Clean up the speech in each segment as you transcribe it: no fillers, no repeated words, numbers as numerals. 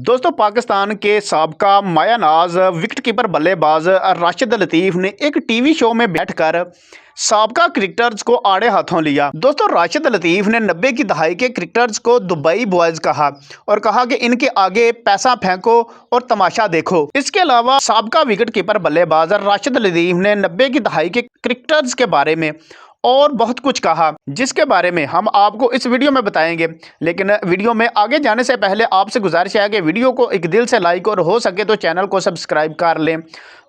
दोस्तों पाकिस्तान के साबका मायानाज विकेटकीपर बल्लेबाज राशिद लतीफ़ ने एक टीवी शो में बैठकर साबका क्रिकेटर्स को आड़े हाथों लिया। दोस्तों राशिद लतीफ़ ने 90 की दहाई के क्रिकेटर्स को दुबई बॉयज कहा और कहा कि इनके आगे पैसा फेंको और तमाशा देखो। इसके अलावा साबका विकेटकीपर बल्लेबाज राशिद लतीफ़ ने 90 की दहाई के क्रिकेटर्स के बारे में और बहुत कुछ कहा, जिसके बारे में हम आपको इस वीडियो में बताएंगे। लेकिन वीडियो में आगे जाने से पहले आपसे गुजारिश है कि वीडियो को एक दिल से लाइक और हो सके तो चैनल को सब्सक्राइब कर लें।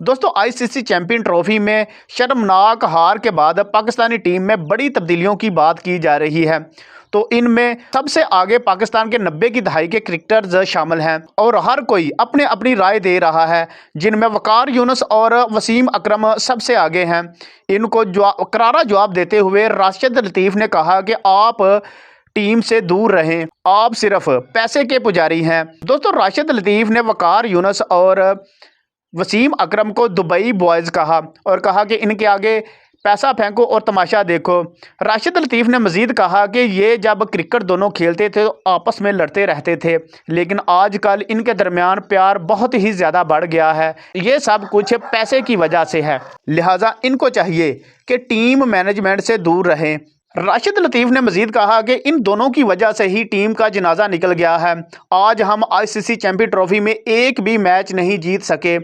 दोस्तों आईसीसी चैंपियन ट्रॉफी में शर्मनाक हार के बाद पाकिस्तानी टीम में बड़ी तब्दीलियों की बात की जा रही है। तो इनमें सबसे आगे पाकिस्तान के 90 की दहाई के क्रिकेटर्स शामिल हैं और हर कोई अपने अपनी राय दे रहा है, जिनमें वकार यूनुस और वसीम अकरम सबसे आगे हैं। इनको करारा जवाब देते हुए राशिद लतीफ़ ने कहा कि आप टीम से दूर रहें, आप सिर्फ पैसे के पुजारी हैं। दोस्तों राशिद लतीफ़ ने वकार यूनुस और वसीम अकरम को दुबई बॉयज़ कहा और कहा कि इनके आगे पैसा फेंको और तमाशा देखो। राशिद लतीफ़ ने मज़ीद कहा कि ये जब क्रिकेट दोनों खेलते थे तो आपस में लड़ते रहते थे, लेकिन आजकल इनके दरमियान प्यार बहुत ही ज़्यादा बढ़ गया है। ये सब कुछ पैसे की वजह से है, लिहाजा इनको चाहिए कि टीम मैनेजमेंट से दूर रहें। राशिद लतीफ़ ने मज़ीद कहा कि इन दोनों की वजह से ही टीम का जनाजा निकल गया है। आज हम आईसीसी चैंपियन ट्रॉफी में एक भी मैच नहीं जीत सके।